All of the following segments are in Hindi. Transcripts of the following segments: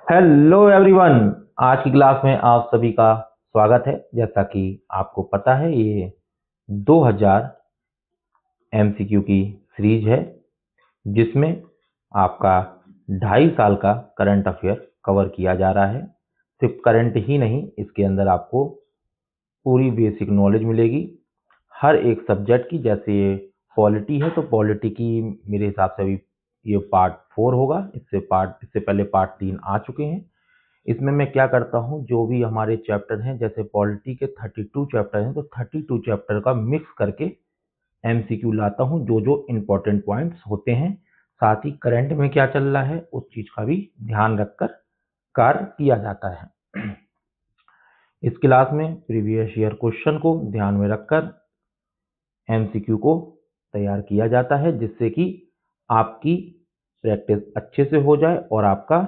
Hello everyone. आज की क्लास में आप सभी का स्वागत है। जैसा कि आपको पता है, ये 2000 एमसीक्यू की सीरीज है जिसमें आपका 2.5 साल का करंट अफेयर कवर किया जा रहा है। सिर्फ करंट ही नहीं, इसके अंदर आपको पूरी बेसिक नॉलेज मिलेगी हर एक सब्जेक्ट की। जैसे ये पॉलिटी है तो पॉलिटी की मेरे हिसाब से अभी ये पार्ट 4 होगा। इससे पहले पार्ट 3 आ चुके हैं। इसमें मैं क्या करता हूँ, जो भी हमारे चैप्टर हैं, जैसे पॉलिटी के 32 चैप्टर हैं तो 32 चैप्टर का मिक्स करके एमसीक्यू लाता हूँ, जो जो इम्पोर्टेंट पॉइंट्स होते हैं। साथ ही करंट में क्या चल रहा है उस चीज का भी ध्यान रखकर कार्य किया जाता है। इस क्लास में प्रीवियस ईयर क्वेश्चन को ध्यान में रखकर एमसीक्यू को तैयार किया जाता है, जिससे कि आपकी प्रैक्टिस अच्छे से हो जाए और आपका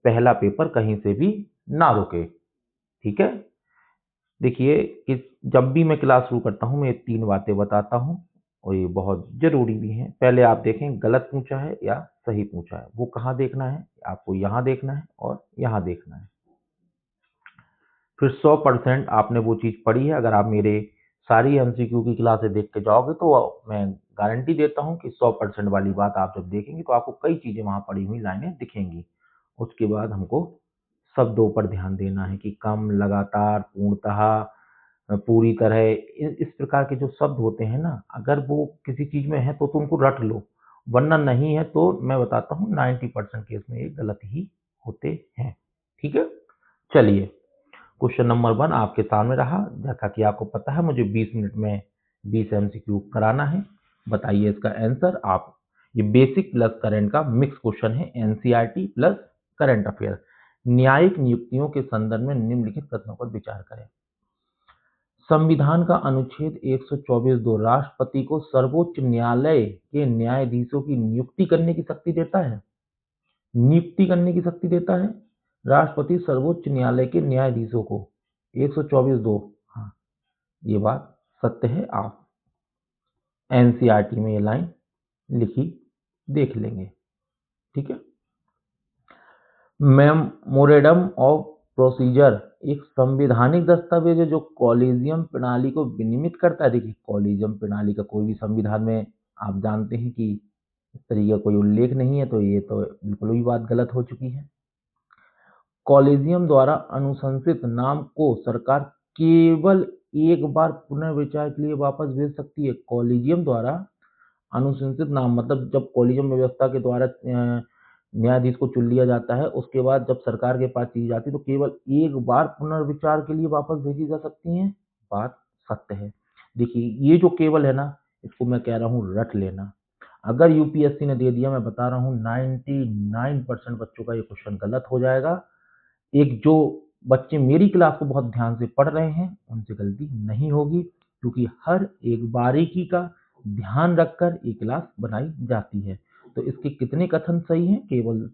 पहला पेपर कहीं से भी ना रुके। ठीक है। देखिए कि जब भी मैं क्लास शुरू करता हूं मैं 3 बातें बताता हूं और ये बहुत जरूरी भी हैं। पहले आप देखें गलत पूछा है या सही पूछा है। वो कहाँ देखना है, आपको यहाँ देखना है और यहाँ देखना है। फिर 100% आपने वो चीज पढ़ी है। अगर आप मेरे सारी एमसीक्यू की क्लासें देख के जाओगे तो मैं गारंटी देता हूं कि 100% वाली बात आप जब देखेंगे तो आपको कई चीजें वहां पड़ी हुई लाइनें दिखेंगी। उसके बाद हमको शब्दों पर ध्यान देना है कि कम, लगातार, पूर्णतः, पूरी तरह, इस प्रकार के जो शब्द होते हैं ना, अगर वो किसी चीज में है तो तुम उनको रट लो, वरना नहीं है तो मैं बताता हूँ 90% केस में ये गलत ही होते हैं। ठीक है। चलिए, क्वेश्चन नंबर 1 आपके सामने रहा। जैसा कि आपको पता है मुझे 20 मिनट में 20 एमसीक्यू कराना है। बताइए इसका आंसर आप। ये बेसिक प्लस करंट का मिक्स क्वेश्चन है, एनसीईआरटी प्लस करंट अफेयर। न्यायिक नियुक्तियों के संदर्भ में निम्नलिखित प्रश्नों पर विचार करें। संविधान का अनुच्छेद 124(2) राष्ट्रपति को सर्वोच्च न्यायालय के न्यायाधीशों की नियुक्ति करने की शक्ति देता है। नियुक्ति करने की शक्ति देता है राष्ट्रपति सर्वोच्च न्यायालय के न्यायाधीशों को। 124(2), हाँ, ये बात सत्य है। आप एनसीईआरटी में ये लाइन लिखी देख लेंगे। ठीक है। मेमोरेंडम ऑफ प्रोसीजर एक संवैधानिक दस्तावेज है जो कॉलेजियम प्रणाली को विनियमित करता है। देखिए, कॉलेजियम प्रणाली का कोई भी संविधान में आप जानते हैं कि इस तरीके का कोई उल्लेख नहीं है, तो ये तो बिल्कुल भी बात गलत हो चुकी है। कॉलेजियम द्वारा अनुशंसित नाम को सरकार केवल एक बार पुनर्विचार के लिए वापस भेज सकती है। कॉलेजियम द्वारा अनुशंसित नाम मतलब जब कॉलेजियम व्यवस्था के द्वारा न्यायाधीश को चुन लिया जाता है, उसके बाद जब सरकार के पास चीज जाती है तो केवल एक बार पुनर्विचार के लिए वापस भेजी जा सकती है। बात सत्य है। देखिए, ये जो केवल है ना, इसको मैं कह रहा हूँ रट लेना। अगर यूपीएससी ने दे दिया, मैं बता रहा हूँ 99% बच्चों का ये क्वेश्चन गलत हो जाएगा। एक जो बच्चे मेरी क्लास को बहुत ध्यान से पढ़ रहे हैं उनसे गलती नहीं होगी, क्योंकि हर एक बारीकी का ध्यान रखकर ये क्लास बनाई जाती है। तो इसके कितने कथन सही हैं? केवल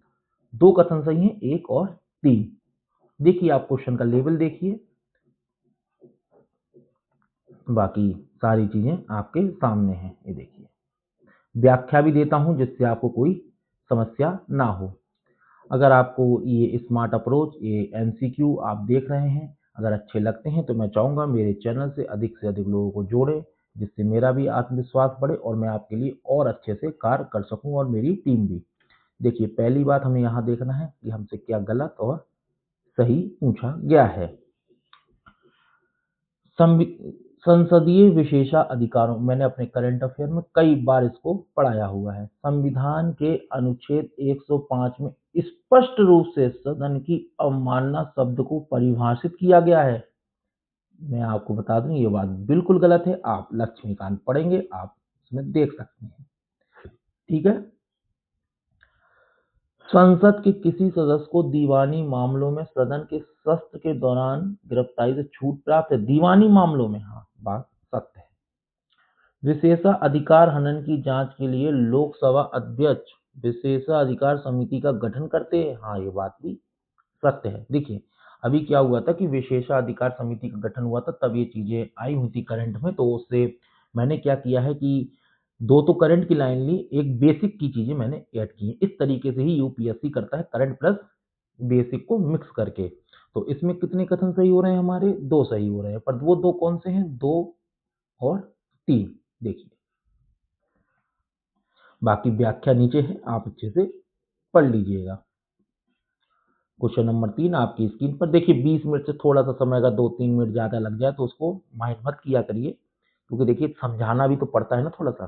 2 कथन सही हैं, 1 और 3। देखिए, आप क्वेश्चन का लेवल देखिए, बाकी सारी चीजें आपके सामने हैं। ये देखिए, व्याख्या भी देता हूं जिससे आपको कोई समस्या ना हो। अगर आपको ये स्मार्ट अप्रोच, ये एमसीक्यू आप देख रहे हैं, अगर अच्छे लगते हैं तो मैं चाहूँगा मेरे चैनल से अधिक लोगों को जोड़ें, जिससे मेरा भी आत्मविश्वास बढ़े और मैं आपके लिए और अच्छे से कार्य कर सकूं और मेरी टीम भी। देखिए, पहली बात हमें यहाँ देखना है कि हमसे क्या गलत और सही पूछा गया है। संसदीय विशेषाधिकारों, मैंने अपने करंट अफेयर में कई बार इसको पढ़ाया हुआ है। संविधान के अनुच्छेद 105 में स्पष्ट रूप से सदन की अवमानना शब्द को परिभाषित किया गया है। मैं आपको बता दूं ये बात बिल्कुल गलत है। आप लक्ष्मीकांत पढ़ेंगे, आप इसमें देख सकते हैं। ठीक है। संसद के किसी सदस्य को दीवानी मामलों में सदन के सत्र के दौरान गिरफ्तारी से छूट प्राप्त है। दीवानी मामलों में, हाँ, बात सत्य है। विशेषाधिकार हनन की जांच के लिए लोकसभा अध्यक्ष विशेषाधिकार समिति का गठन करते हैं। हाँ, ये बात भी सत्य है। देखिए, अभी क्या हुआ था कि विशेषाधिकार समिति का गठन हुआ था, तब ये चीजें आई हुई थी करंट में, तो उससे मैंने क्या किया है कि 2 तो करंट की लाइन ली, एक बेसिक की चीजें मैंने ऐड की है। इस तरीके से ही यूपीएससी करता है, करंट प्लस बेसिक को मिक्स करके। तो इसमें कितने कथन सही हो रहे हैं हमारे? 2 सही हो रहे हैं, पर वो 2 कौन से हैं? 2 और 3। देखिए, बाकी व्याख्या नीचे है, आप अच्छे से पढ़ लीजिएगा। क्वेश्चन नंबर 3 आपकी स्क्रीन पर देखिए। 20 मिनट से थोड़ा सा समय, अगर 2-3 मिनट ज़्यादा लग जाए तो उसको माइंड मत किया करिए, क्योंकि देखिए समझाना भी तो पड़ता है ना थोड़ा सा।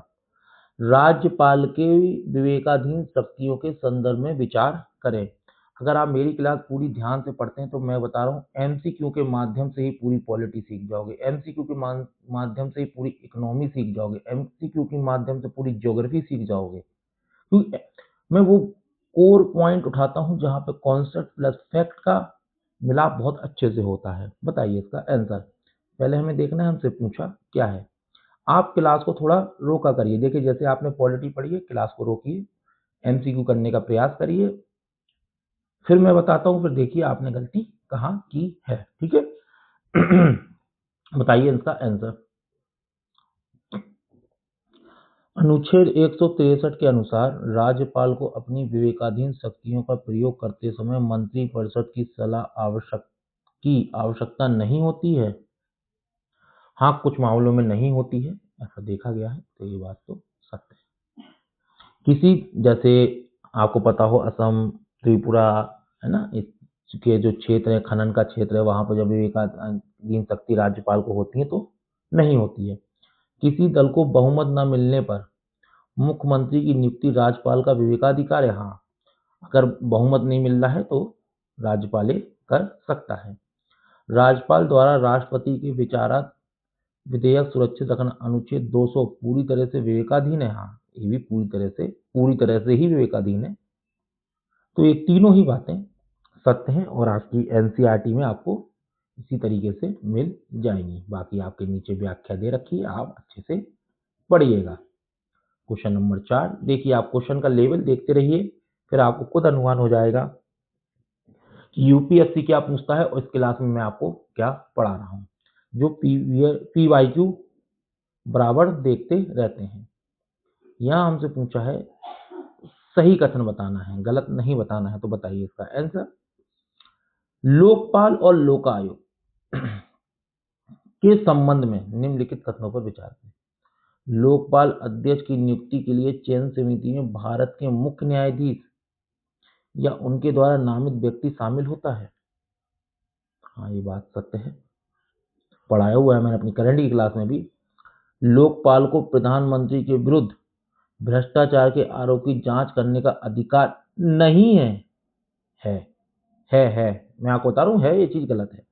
राज्यपाल के विवेकाधीन शक्तियों के संदर्भ में विचार करें। अगर आप मेरी क्लास पूरी ध्यान से पढ़ते हैं तो मैं बता रहा हूँ, एमसीक्यू के माध्यम से ही पूरी पॉलिटी सीख जाओगे, एमसीक्यू के माध्यम से ही पूरी इकोनॉमी सीख जाओगे, एमसीक्यू के माध्यम से पूरी ज्योग्राफी सीख जाओगे। क्योंकि मैं वो कोर पॉइंट उठाता हूँ जहाँ पे कॉन्सेप्ट प्लस फैक्ट का मिलाप बहुत अच्छे से होता है। बताइए इसका आंसर। पहले हमें देखना है, हमसे पूछा क्या है। आप क्लास को थोड़ा रोका करिए। देखिए, जैसे आपने पॉलिटी पढ़ी है, क्लास को रोकिए, एमसीक्यू करने का प्रयास करिए, फिर मैं बताता हूँ, फिर देखिए आपने गलती कहाँ की है। ठीक है। बताइए इसका आंसर। अनुच्छेद 163 के अनुसार राज्यपाल को अपनी विवेकाधीन शक्तियों का प्रयोग करते समय मंत्रिपरिषद की सलाह आवश्यकता नहीं होती है। हाँ, कुछ मामलों में नहीं होती है, ऐसा देखा गया है, तो ये बात तो सत्य है। किसी, जैसे आपको पता हो असम, त्रिपुरा, है ना, इसके जो क्षेत्र है, खनन का क्षेत्र है, वहां पर जब विवेकाधीन शक्ति राज्यपाल को होती है तो नहीं होती है। किसी दल को बहुमत न मिलने पर मुख्यमंत्री की नियुक्ति राज्यपाल का विवेकाधिकार है। हाँ, अगर बहुमत नहीं मिल रहा है तो राज्यपाल कर सकता है। राज्यपाल द्वारा राष्ट्रपति के विचारात विधेयक सुरक्षित रखना अनुच्छेद 200 पूरी तरह से विवेकाधीन है। हाँ, ये भी पूरी तरह से ही विवेकाधीन है। तो ये तीनों ही बातें सत्य हैं और आपकी एनसीईआरटी में आपको इसी तरीके से मिल जाएंगी। बाकी आपके नीचे व्याख्या दे रखी है, आप अच्छे से पढ़िएगा। क्वेश्चन नंबर 4 देखिए, आप क्वेश्चन का लेवल देखते रहिए, फिर आपको खुद अनुमान हो जाएगा कि यूपीएससी क्या पूछता है और इस क्लास में मैं आपको क्या पढ़ा रहा हूँ। जो पीवाईक्यू बराबर देखते रहते हैं। यहाँ हमसे पूछा है सही कथन बताना है, गलत नहीं बताना है। तो बताइए इसका आंसर। लोकपाल और लोकायुक्त के संबंध में निम्नलिखित कथनों पर विचार करें। लोकपाल अध्यक्ष की नियुक्ति के लिए चयन समिति में भारत के मुख्य न्यायाधीश या उनके द्वारा नामित व्यक्ति शामिल होता है। हाँ, ये बात सत्य है, पढ़ाया हुआ है मैंने अपनी करंट की क्लास में भी। लोकपाल को प्रधानमंत्री के विरुद्ध भ्रष्टाचार के आरोप की जांच करने का अधिकार नहीं है। है है मैं आपको बता रहा हूँ, है, ये चीज गलत है।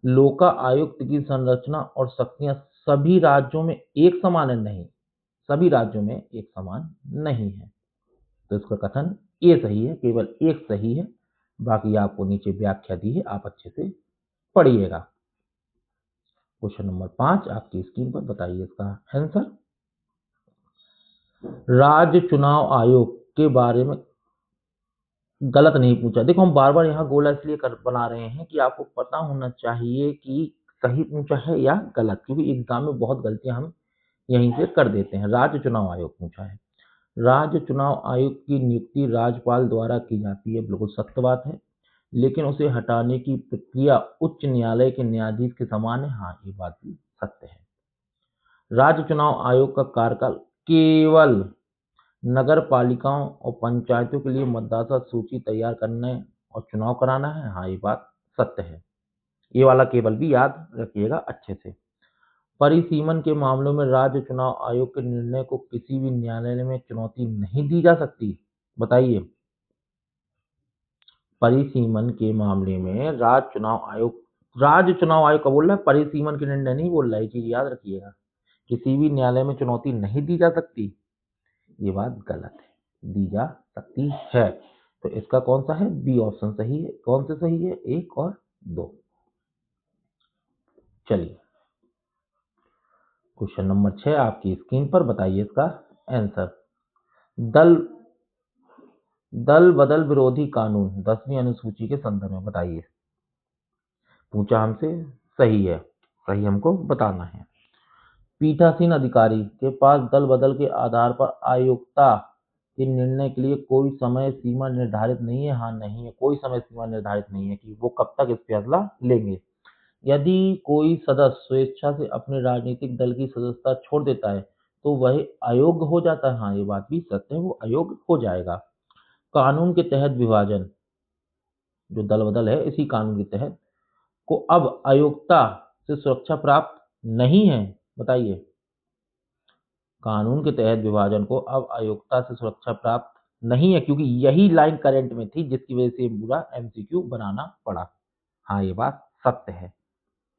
लोका आयुक्त की संरचना और शक्तियां सभी राज्यों में एक समान है। नहीं, सभी राज्यों में एक समान नहीं है। तो इसका कथन ये सही है, केवल एक सही है, बाकी आपको नीचे व्याख्या दी है, आप अच्छे से पढ़िएगा। क्वेश्चन नंबर 5 आपकी स्क्रीन पर, बताइए इसका आंसर। राज्य चुनाव आयोग के बारे में गलत नहीं पूछा। देखो, हम बार बार यहाँ गोला इसलिए बना रहे हैं कि आपको पता होना चाहिए कि सही पूछा है या गलत, क्योंकि एग्जाम में बहुत गलतियां हम यहीं से कर देते हैं। राज्य चुनाव आयोग पूछा है। राज्य चुनाव आयोग की नियुक्ति राज्यपाल द्वारा की जाती है, बिल्कुल सत्य बात है, लेकिन उसे हटाने की प्रक्रिया उच्च न्यायालय के न्यायाधीश के समान है। हाँ, ये बात भी सत्य है। राज्य चुनाव आयोग का कार्यकाल केवल नगर पालिकाओं और पंचायतों के लिए मतदाता सूची तैयार करने और चुनाव कराना है। हाँ, ये बात सत्य है, ये वाला केवल भी याद रखिएगा अच्छे से। परिसीमन के मामलों में राज्य चुनाव आयोग के निर्णय को किसी भी न्यायालय में चुनौती नहीं दी जा सकती। बताइए। परिसीमन के मामले में राज्य चुनाव आयोग का बोल रहा है, परिसीमन के निर्णय नहीं बोल रहा है, ये चीज याद रखिएगा। किसी भी न्यायालय में चुनौती नहीं दी जा सकती, ये बात गलत है, दी जा सकती है। तो इसका कौन सा है? बी ऑप्शन सही है। कौन से सही है? 1 और 2। चलिए, क्वेश्चन नंबर 6 आपकी स्क्रीन पर, बताइए इसका आंसर। दल दल बदल विरोधी कानून 10वीं अनुसूची के संदर्भ में बताइए। पूछा हमसे, सही है, सही हमको बताना है। पीठासीन अधिकारी के पास दल बदल के आधार पर अयोग्यता कि निर्णय के लिए कोई समय सीमा निर्धारित नहीं है। हाँ, नहीं है, कोई समय सीमा निर्धारित नहीं है कि वो कब तक इस फैसला लेंगे। यदि कोई सदस्य स्वेच्छा से अपने राजनीतिक दल की सदस्यता छोड़ देता है तो वह अयोग्य हो जाता है। हाँ, ये बात भी सत्य है, वो अयोग्य हो जाएगा। कानून के तहत विभाजन, जो दल बदल है इसी कानून के तहत, को अब अयोग्यता से सुरक्षा प्राप्त नहीं है। बताइए, कानून के तहत विभाजन को अब अयोग्यता से सुरक्षा प्राप्त नहीं है, क्योंकि यही लाइन करंट में थी जिसकी वजह से पूरा एमसीक्यू बनाना पड़ा। हाँ, ये बात सत्य है।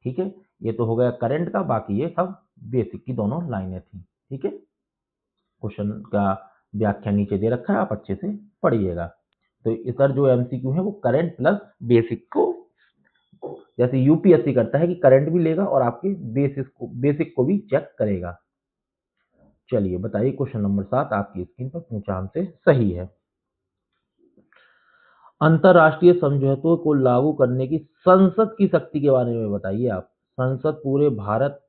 ठीक है, ये तो हो गया करंट का, बाकी ये सब बेसिक की दोनों लाइनें थी। ठीक है, क्वेश्चन का व्याख्या नीचे दे रखा है, आप अच्छे से पढ़िएगा। तो इधर जो एमसीक्यू है वो करंट प्लस बेसिक को, जैसे यूपीएससी करता है कि करंट भी लेगा और आपके बेसिक को भी चेक करेगा। चलिए बताइए, क्वेश्चन नंबर 7 आपकी स्क्रीन पर पूछा हमसे, सही है। अंतरराष्ट्रीय समझौतों को लागू करने की संसद की शक्ति के बारे में बताइए आप। संसद पूरे भारत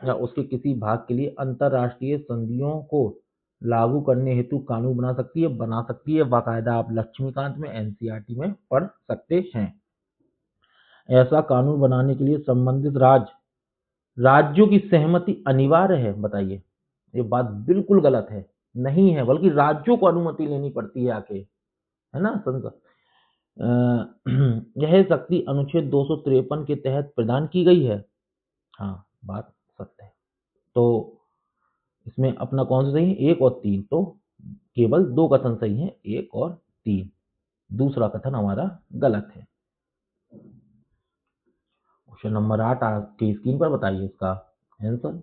या उसके किसी भाग के लिए अंतरराष्ट्रीय संधियों को लागू करने हेतु कानून बना सकती है। बाकायदा आप लक्ष्मीकांत में एनसीईआरटी में पढ़ सकते हैं। ऐसा कानून बनाने के लिए संबंधित राज्यों की सहमति अनिवार्य है। बताइए, ये बात बिल्कुल गलत है, नहीं है, बल्कि राज्यों को अनुमति लेनी पड़ती है आके, है ना। संसद यह शक्ति अनुच्छेद 253 के तहत प्रदान की गई है। हाँ, बात सत्य है। तो इसमें अपना कौन सा सही है, 1 और 3, तो केवल 2 कथन सही हैं, 1 और 3। दूसरा कथन हमारा गलत है। क्वेश्चन नंबर 8 आपकी स्क्रीन पर बताइए इसका आंसर।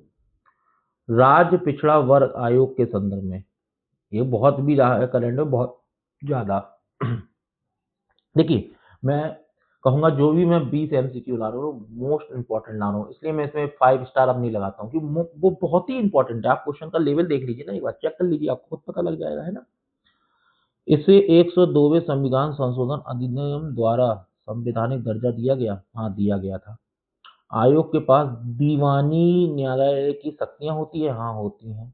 राज्य पिछड़ा वर्ग आयोग के संदर्भ में, ये बहुत भी रहा है करंट में, बहुत ज्यादा। देखिए, मैं कहूंगा जो भी मैं 20 एमसीक्यू ला रहा हूँ मोस्ट इंपॉर्टेंट ला रहा हूँ, इसलिए मैं इसमें 5 स्टार अब नहीं लगाता हूँ कि वो बहुत ही इंपॉर्टेंट है। आप क्वेश्चन का लेवल देख लीजिए ना, एक बार चेक कर लीजिए, आपको खुद पता लग जाएगा, है ना। इसे 102वें संविधान संशोधन अधिनियम द्वारा संवैधानिक दर्जा दिया गया। हाँ, दिया गया था। आयोग के पास दीवानी न्यायालय की शक्तियां होती है। हाँ, होती हैं।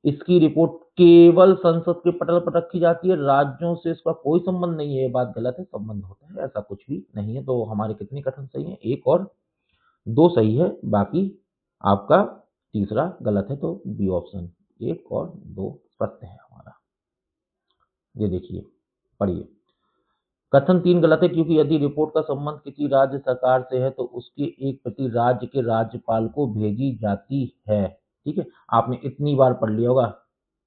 इसकी रिपोर्ट केवल संसद के पटल पर रखी जाती है, राज्यों से इसका कोई संबंध नहीं है। ये बात गलत है, संबंध होता है, ऐसा कुछ भी नहीं है। तो हमारे कितने कथन सही हैं, 1 और 2 सही है, बाकी आपका तीसरा गलत है। तो बी ऑप्शन 1 और 2 सत्य है हमारा। ये देखिए, पढ़िए। कथन 3 गलत है, क्योंकि यदि रिपोर्ट का संबंध किसी राज्य सरकार से है तो उसकी एक प्रति राज्य के राज्यपाल को भेजी जाती है। ठीक है, आपने इतनी बार पढ़ लिया होगा,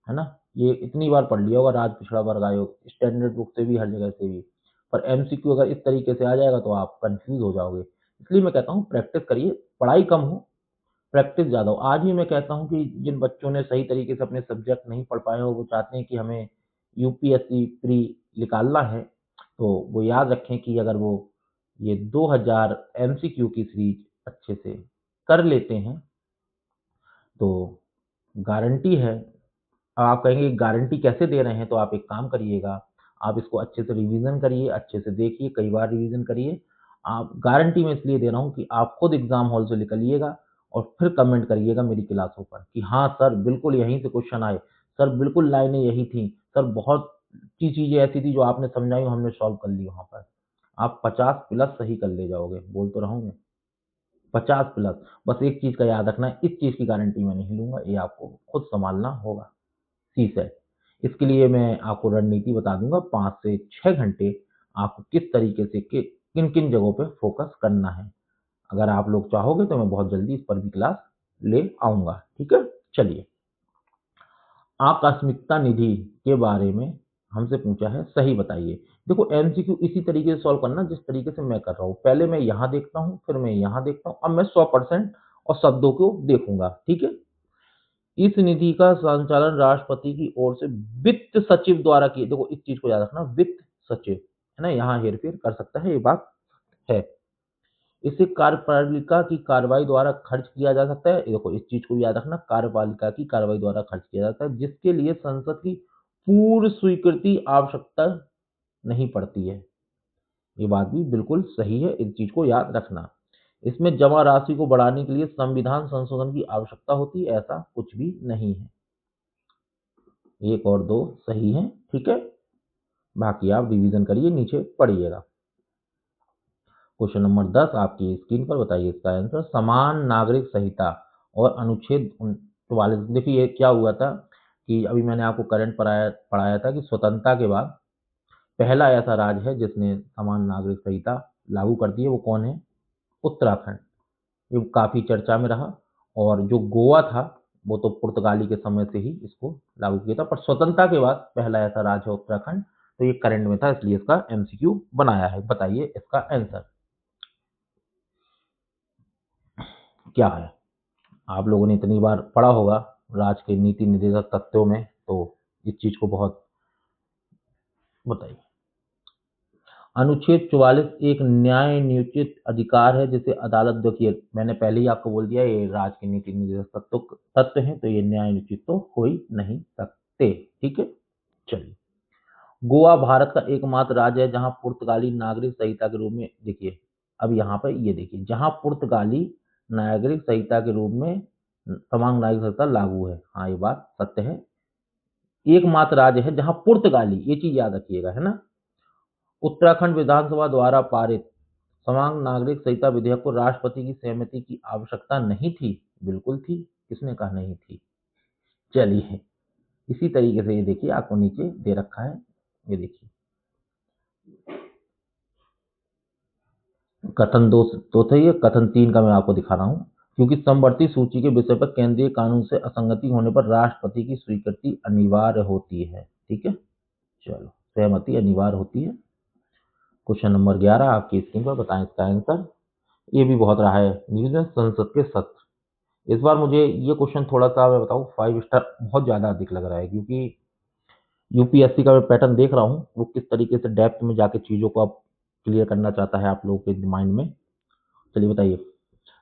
है ना, ये इतनी बार पढ़ लिया होगा, राज्य पिछड़ा वर्ग आयोग, स्टैंडर्ड बुक से भी, हर जगह से भी। पर एमसीक्यू अगर इस तरीके से आ जाएगा तो आप कंफ्यूज हो जाओगे। इसलिए मैं कहता हूँ प्रैक्टिस करिए, पढ़ाई कम हो, प्रैक्टिस ज़्यादा हो। आज भी मैं कहता हूँ कि जिन बच्चों ने सही तरीके से अपने सब्जेक्ट नहीं पढ़ पाए हो, वो चाहते हैं कि हमें यूपीएससी प्री निकालना है, तो वो याद रखें कि अगर वो ये 2000 एमसीक्यू की सीरीज अच्छे से कर लेते हैं तो गारंटी है। अब आप कहेंगे गारंटी कैसे दे रहे हैं, तो आप एक काम करिएगा, आप इसको अच्छे से रिवीजन करिए, अच्छे से देखिए, कई बार रिवीजन करिए। आप गारंटी मैं इसलिए दे रहा हूँ कि आप खुद एग्जाम हॉल से निकलिएगा और फिर कमेंट करिएगा मेरी क्लासों पर कि हाँ सर, बिल्कुल यहीं से क्वेश्चन आए, सर बिल्कुल लाइनें यही थी, सर बहुत सी चीजें ऐसी थी जो आपने समझाई, हमने सॉल्व कर ली वहां पर। आप 50 प्लस सही कर ले जाओगे, बोल तो रहा हूँ मैं, 50 प्लस। बस एक चीज का याद रखना है, इस चीज की गारंटी मैं नहीं लूंगा, ये आपको खुद संभालना होगा। सीसेट, इसके लिए मैं आपको रणनीति बता दूंगा, 5 से 6 घंटे आपको किस तरीके से किन किन जगहों पे फोकस करना है। अगर आप लोग चाहोगे तो मैं बहुत जल्दी इस पर भी क्लास ले आऊंगा। ठीक है, चलिए। आकस्मिकता निधि के बारे में हमसे पूछा है, सही बताइए। देखो, एमसीक्यू इसी तरीके से सॉल्व करना जिस तरीके से मैं कर रहा हूँ। पहले मैं यहाँ देखता हूँ, फिर मैं यहाँ देखता हूँ, अब मैं 100% और शब्दों को देखूंगा। ठीक है, इस निधि का संचालन राष्ट्रपति की ओर से वित्त सचिव द्वारा किया। देखो, इस चीज को याद रखना, वित्त सचिव, है ना, यहाँ हेरफेर कर सकता है, ये बात है। इसे कार्यपालिका की कार्रवाई द्वारा खर्च किया जा सकता है। देखो, इस चीज को याद रखना, कार्यपालिका की कार्रवाई द्वारा खर्च किया जाता है, जिसके लिए संसद की पूर्ण स्वीकृति आवश्यकता नहीं पड़ती है। ये बात भी बिल्कुल सही है, इस चीज को याद रखना। इसमें जमा राशि को बढ़ाने के लिए संविधान संशोधन की आवश्यकता होती है, ऐसा कुछ भी नहीं है। 1 और 2 सही है, ठीक है। बाकी आप रिवीजन करिए, नीचे पढ़िएगा। क्वेश्चन नंबर 10 आपकी स्क्रीन पर, बताइए इसका आंसर। समान नागरिक संहिता और अनुच्छेद 44। देखिए ये क्या हुआ था कि अभी मैंने आपको करंट पढ़ाया था कि स्वतंत्रता के बाद पहला ऐसा राज्य है जिसने समान नागरिक संहिता लागू कर दी है। वो कौन है? उत्तराखंड। ये काफी चर्चा में रहा। और जो गोवा था वो तो पुर्तगाली के समय से ही इसको लागू किया था, पर स्वतंत्रता के बाद पहला ऐसा राज्य है उत्तराखंड। तो ये करंट में था, इसलिए इसका एमसीक्यू बनाया है। बताइए इसका आंसर क्या है। आप लोगों ने इतनी बार पढ़ा होगा राज्य के नीति निर्देशक तत्वों में, तो इस चीज को बहुत बताइए। अनुच्छेद 44 एक न्याय नियोजित अधिकार है जिसे अदालत, देखिए मैंने पहले ही आपको बोल दिया ये राज्य के नीति निर्देशक तत्व हैं, तो ये न्याय नियोजित तो हो ही नहीं सकते, ठीक है। चलिए, गोवा भारत का एकमात्र राज्य है जहां पुर्तगाली नागरिक संहिता के रूप में, देखिए अब यहाँ पर ये देखिए, जहां पुर्तगाली नागरिक संहिता के रूप में समान नागरिक संहिता लागू है। हाँ ये बात सत्य है, एकमात्र राज्य है जहां पुर्तगाली, ये चीज याद रखिएगा, है ना। उत्तराखंड विधानसभा द्वारा पारित समान नागरिक संहिता विधेयक को राष्ट्रपति की सहमति की आवश्यकता नहीं थी। बिल्कुल थी, किसने कहा नहीं थी। चलिए इसी तरीके से ये देखिए आपको नीचे दे रखा है, ये देखिए कथन 2 तो थे, ये कथन 3 का मैं आपको दिखा रहा हूँ। क्योंकि समवर्ती सूची के विषय पर केंद्रीय कानून से असंगति होने पर राष्ट्रपति की स्वीकृति अनिवार्य होती है, ठीक है। चलो, सहमति अनिवार्य होती है। क्वेश्चन नंबर 11 आपकी स्क्रीन पर, बताएं इसका आंसर। ये भी बहुत रहा है न्यूज में, संसद के सत्र। इस बार मुझे ये क्वेश्चन थोड़ा सा मैं बताऊं 5 स्टार बहुत ज्यादा अधिक लग रहा है, क्योंकि यूपीएससी का मैं पैटर्न देख रहा हूँ वो किस तरीके से डेप्थ में जाके चीजों को आप क्लियर करना चाहता है आप लोगों के माइंड में। चलिए बताइए।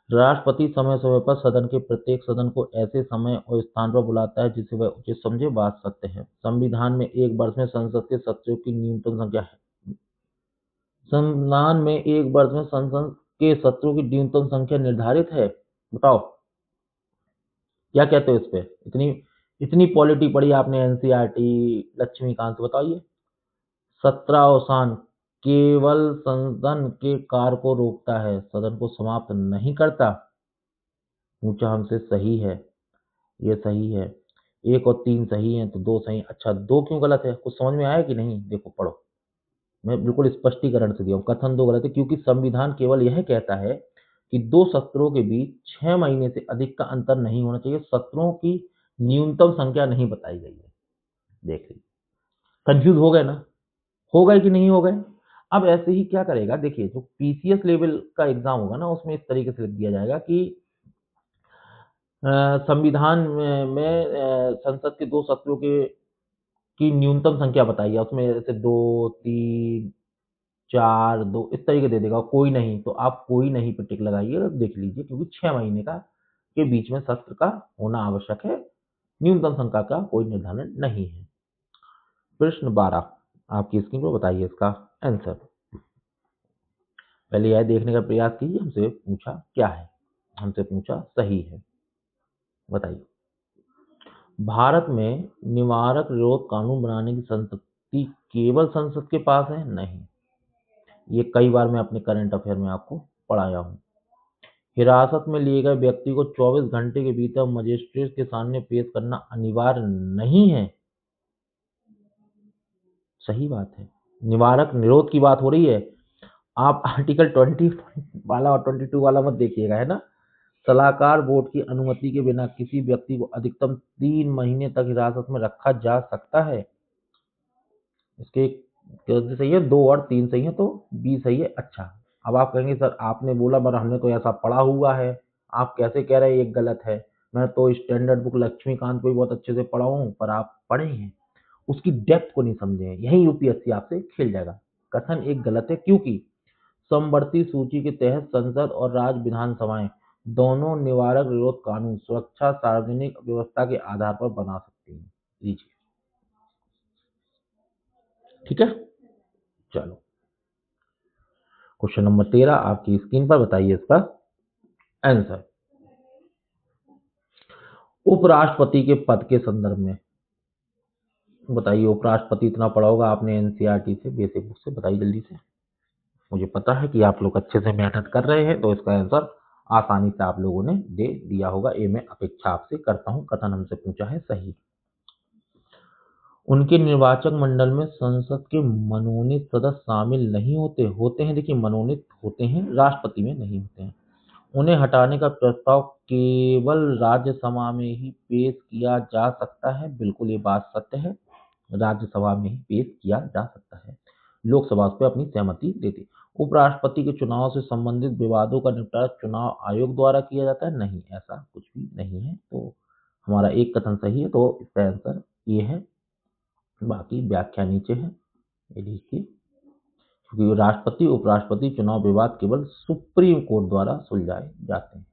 राष्ट्रपति समय समय पर सदन के प्रत्येक सदन को ऐसे समय और स्थान पर बुलाता है जिसे वह उचित समझे। बात सत्य है। संविधान में एक वर्ष में संसद के सत्रों की न्यूनतम संख्या है। संविधान में एक वर्ष में संसद के सत्रों की न्यूनतम संख्या निर्धारित है। बताओ क्या कहते हो इस पे। इतनी इतनी पॉलिटी पढ़ी आपने एनसीईआरटी लक्ष्मीकांत से, बताइए। 17 अवसान केवल सदन के कार्य को रोकता है, सदन को समाप्त नहीं करता। पूछा हमसे, सही है, ये सही है। 1 और 3 सही है तो 2 सही। अच्छा 2 क्यों गलत है, कुछ समझ में आया कि नहीं। देखो पढ़ो, मैं बिल्कुल स्पष्टीकरण से दिया हूँ। कथन 2 गलत है क्योंकि संविधान केवल यह कहता है कि 2 सत्रों के बीच 6 महीने से अधिक का अंतर नहीं होना चाहिए। सत्रों की न्यूनतम संख्या नहीं बताई गई है। देख लीजिए, कंफ्यूज हो गए ना, हो गए कि नहीं हो गए। अब ऐसे ही क्या करेगा, देखिए जो पीसीएस लेवल का एग्जाम होगा ना उसमें इस तरीके से लिख दिया जाएगा कि संविधान में संसद के 2 सत्रों के की न्यूनतम संख्या बताइए। उसमें जैसे 2 3 4 2 इस तरीके दे देगा, कोई नहीं तो आप कोई नहीं पे टिक लगाइए, देख लीजिए। क्योंकि 6 महीने का के बीच में सत्र का होना आवश्यक है, न्यूनतम संख्या का कोई निर्धारण नहीं है। प्रश्न 12 आपकी स्क्रीन पर, बताइए इसका आंसर। पहले यह देखने का प्रयास कीजिए हमसे पूछा क्या है। हमसे पूछा सही है। बताइए। भारत में निवारक विरोध कानून बनाने की संपत्ति केवल संसद के पास है? नहीं, ये कई बार मैं अपने करंट अफेयर में आपको पढ़ाया हूँ। हिरासत में लिए गए व्यक्ति को 24 घंटे के भीतर मजिस्ट्रेट के सामने पेश करना अनिवार्य नहीं है। सही बात है, निवारक निरोध की बात हो रही है। आप आर्टिकल 20 वाला और 22 वाला मत देखिएगा, है ना। सलाहकार बोर्ड की अनुमति के बिना किसी व्यक्ति को अधिकतम 3 महीने तक हिरासत में रखा जा सकता है। इसके सही है, 2 और 3 सही है तो बी सही है। अच्छा, अब आप कहेंगे सर आपने बोला पर हमने तो ऐसा पढ़ा हुआ है, आप कैसे कह रहे हैं एक गलत है। मैं तो स्टैंडर्ड बुक लक्ष्मीकांत को भी बहुत अच्छे से पढ़ा हूँ, पर आप पढ़े हैं उसकी डेप्थ को नहीं समझे हैं, यही यूपीएससी आपसे खेल जाएगा। कथन 1 गलत है क्योंकि समवर्ती सूची के तहत संसद और राज्य विधानसभाएं दोनों निवारक विरोध कानून सुरक्षा सार्वजनिक व्यवस्था के आधार पर बना सकती हैं। लीजिए, ठीक है। चलो, क्वेश्चन नंबर 13 आपकी स्क्रीन पर, बताइए इसका आंसर। उपराष्ट्रपति के पद के संदर्भ में बताइए, उपराष्ट्रपति इतना पढ़ा होगा आपने एनसीईआरटी से, बेसिक बुक से, बताइए जल्दी से। मुझे पता है कि आप लोग अच्छे से मेहनत कर रहे हैं, तो इसका आंसर आसानी से आप लोगों ने दे दिया होगा, ये मैं अपेक्षा आपसे करता हूँ। कथन हमसे पूछा है सही। उनके निर्वाचक मंडल में संसद के मनोनीत सदस्य शामिल नहीं होते। होते हैं, देखिए मनोनीत होते हैं, राष्ट्रपति में नहीं होते हैं। उन्हें हटाने का प्रस्ताव केवल राज्यसभा में ही पेश किया जा सकता है। बिल्कुल ये बात सत्य है, राज्यसभा में ही पेश किया जा सकता है। लोकसभा उस पर अपनी सहमति देती। उपराष्ट्रपति के चुनाव से संबंधित विवादों का निपटारा चुनाव आयोग द्वारा किया जाता है। नहीं, ऐसा कुछ भी नहीं है। तो हमारा एक कथन सही है, तो इसका आंसर ये है। बाकी व्याख्या नीचे है, ये देखिए। क्योंकि राष्ट्रपति उपराष्ट्रपति चुनाव विवाद केवल सुप्रीम कोर्ट द्वारा सुलझाए जाते हैं।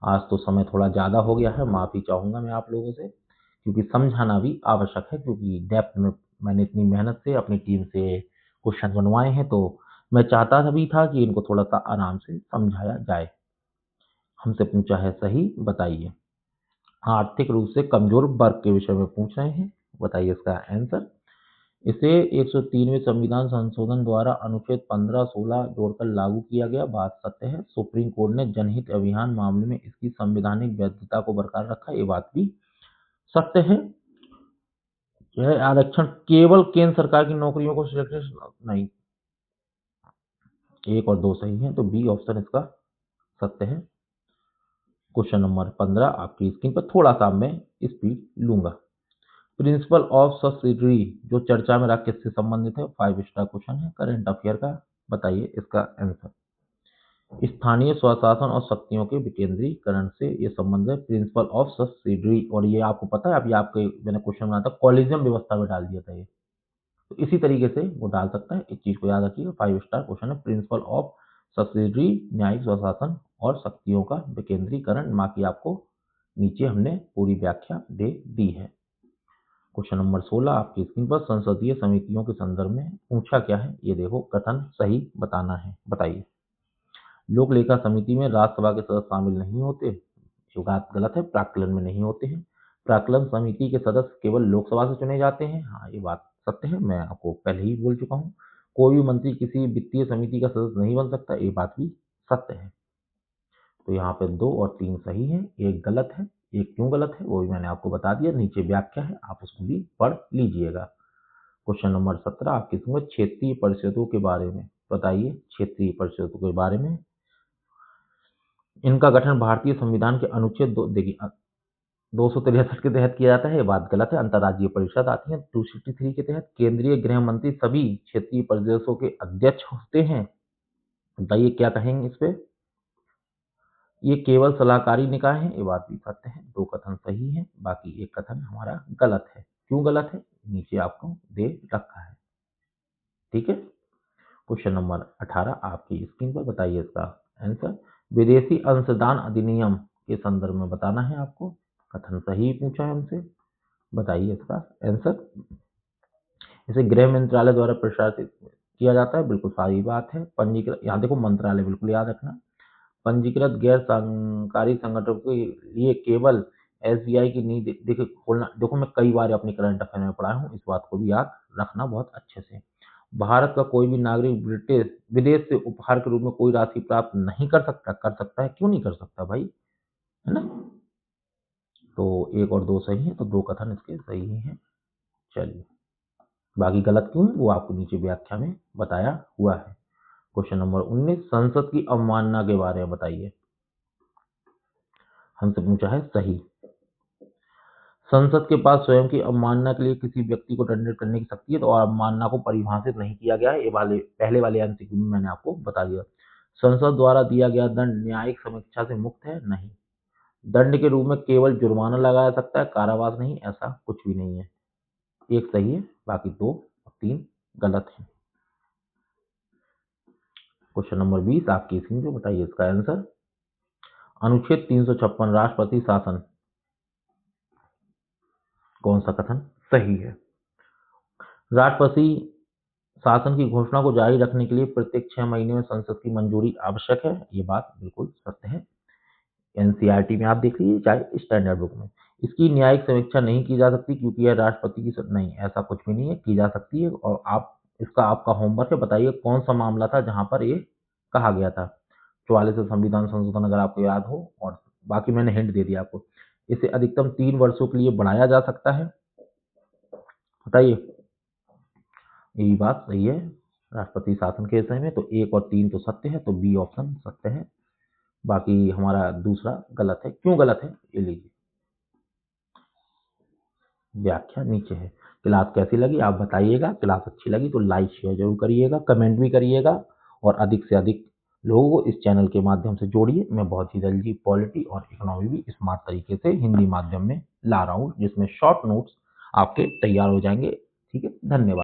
आज तो समय थोड़ा ज़्यादा हो गया है, माफ़ी चाहूँगा मैं आप लोगों से, क्योंकि समझाना भी आवश्यक है। क्योंकि डेप्थ में मैंने इतनी मेहनत से अपनी टीम से क्वेश्चन बनवाए हैं, तो मैं चाहता भी था कि इनको थोड़ा सा आराम से समझाया जाए। हमसे पूछा है सही, बताइए। आर्थिक रूप से कमजोर वर्ग के विषय में पूछ रहे हैं, बताइए इसका आंसर। इसे 103वें संविधान संशोधन द्वारा अनुच्छेद 15-16 जोड़कर लागू किया गया। बात सत्य है। सुप्रीम कोर्ट ने जनहित अभियान मामले में इसकी संवैधानिक वैधता को बरकरार रखा, ये बात भी सत्य है। यह आरक्षण केवल केंद्र सरकार की नौकरियों को सिलेक्शन नहीं, एक और दो सही है, तो बी ऑप्शन इसका सत्य है। क्वेश्चन नंबर 15 आपकी स्क्रीन पर, थोड़ा सा मैं स्पीड लूंगा। प्रिंसिपल ऑफ सब्सिडरी जो चर्चा में रहा, किससे संबंधित है? 5 स्टार क्वेश्चन है, करंट अफेयर का। बताइए इसका आंसर। स्थानीय स्वशासन और शक्तियों के विकेंद्रीकरण से ये संबंध है, प्रिंसिपल ऑफ सब्सिडरी। और ये आपको पता है, अभी आपके मैंने क्वेश्चन बनाया था, कॉलेजियम व्यवस्था में डाल दिया था ये, तो इसी तरीके से वो डाल सकता है। इस चीज को याद रखिएगा। 5 स्टार क्वेश्चन है, प्रिंसिपल ऑफ सब्सिडरी, न्यायिक स्वशासन और शक्तियों का विकेंद्रीकरण। बाकी आपको नीचे हमने पूरी व्याख्या दे दी है। क्वेश्चन नंबर 16 आपकी स्क्रीन पर, संसदीय समितियों के संदर्भ में पूछा क्या है, ये देखो। कथन सही बताना है, बताइए। लोक लेखा समिति में राज्यसभा के सदस्य शामिल नहीं होते, जो बात गलत है। प्राक्कलन में नहीं होते हैं। प्राक्कलन समिति के सदस्य केवल लोकसभा से चुने जाते हैं, हाँ ये बात सत्य है, मैं आपको पहले ही बोल चुका हूँ। कोई भी मंत्री किसी वित्तीय समिति का सदस्य नहीं बन सकता, ये बात भी सत्य है। तो यहाँ पे 2 और 3 सही है, एक गलत है। एक क्यों गलत है वो भी मैंने आपको बता दिया, नीचे व्याख्या है, आप उसको भी पढ़ लीजिएगा। क्वेश्चन नंबर 17 आपकी समझ, क्षेत्रीय परिषदों के बारे में बताइए। क्षेत्रीय परिषदों के बारे में, इनका गठन भारतीय संविधान के अनुच्छेद देखिए 263 के तहत किया जाता है, ये बात गलत है। अंतर्राज्यीय परिषद आती है 263 के तहत। केंद्रीय गृह मंत्री सभी क्षेत्रीय परिषदों के अध्यक्ष होते हैं। बताइए क्या कहेंगे इस पे। ये केवल सलाहकारी निकाय है, ये बात भी सत्य है। 2 कथन सही है, बाकी एक कथन हमारा गलत है। क्यों गलत है, नीचे आपको दे रखा है, ठीक है। क्वेश्चन नंबर 18 आपकी स्क्रीन पर, बताइए इसका आंसर। विदेशी अंशदान अधिनियम के संदर्भ में बताना है आपको। कथन सही पूछा है हमसे, बताइए इसका आंसर। इसे गृह मंत्रालय द्वारा प्रशासित किया जाता है, बिल्कुल सारी बात है। पंजीकृत, यहाँ देखो मंत्रालय बिल्कुल याद रखना। पंजीकृत गैर सरकारी संगठनों के लिए केवल एसबीआई की नींव देखो खोलना। देखो मैं कई बार अपने करंट अफेयर में पढ़ा हूँ, इस बात को भी याद रखना बहुत अच्छे से। भारत का कोई भी नागरिक ब्रिटिश विदेश से उपहार के रूप में कोई राशि प्राप्त नहीं कर सकता। कर सकता है, क्यों नहीं कर सकता भाई, है ना। तो 1 और 2 सही है, तो 2 कथन इसके सही हैं। चलिए, बाकी गलत क्यों है वो आपको नीचे व्याख्या में बताया हुआ है। क्वेश्चन नंबर 19 संसद की अवमानना के बारे में बताइए। हमसे पूछा है सही। संसद के पास स्वयं की अवमानना के लिए किसी व्यक्ति को दंडित करने की शक्ति है, तो अवमानना को परिभाषित नहीं किया गया है। ये वाले पहले वाले एमसीक्यू में मैंने आपको बता दिया। संसद द्वारा दिया गया दंड न्यायिक समीक्षा से मुक्त है, नहीं। दंड के रूप में केवल जुर्माना लगाया सकता है, कारावास नहीं, ऐसा कुछ भी नहीं है। एक सही है, बाकी 2 और 3 गलत है। क्वेश्चन नंबर 20 आपकी स्क्रीन पे, बताइए इसका आंसर। अनुच्छेद 356 राष्ट्रपति शासन, कौन सा कथन सही है? राष्ट्रपति शासन की घोषणा को जारी रखने के लिए प्रत्येक 6 महीने में संसद की मंजूरी आवश्यक है, ये बात बिल्कुल सत्य है। एनसीईआरटी में आप देख लीजिए, चाहे स्टैंडर्ड बुक में। इसकी न्यायिक समीक्षा नहीं की जा सकती क्योंकि यह राष्ट्रपति की नहीं, ऐसा कुछ भी नहीं है, की जा सकती है। और आप इसका आपका होमवर्क है, बताइए कौन सा मामला था जहां पर ये कहा गया था। 44 संविधान संशोधन अगर आपको याद हो, और बाकी मैंने हिंट दे दिया आपको। इसे अधिकतम 3 वर्षों के लिए बढ़ाया जा सकता है, बताइए। यही बात सही है राष्ट्रपति शासन के विषय में, तो 1 और 3 तो सत्य है, तो बी ऑप्शन सत्य है। बाकी हमारा दूसरा गलत है। क्यों गलत है ये लीजिए, व्याख्या नीचे है। क्लास कैसी लगी आप बताइएगा। क्लास अच्छी लगी तो लाइक शेयर जरूर करिएगा, कमेंट भी करिएगा, और अधिक से अधिक लोगों को इस चैनल के माध्यम से जोड़िए। मैं बहुत ही जल्दी पॉलिटी और इकोनॉमी भी स्मार्ट तरीके से हिंदी माध्यम में ला रहा हूँ, जिसमें शॉर्ट नोट्स आपके तैयार हो जाएंगे। ठीक है, धन्यवाद।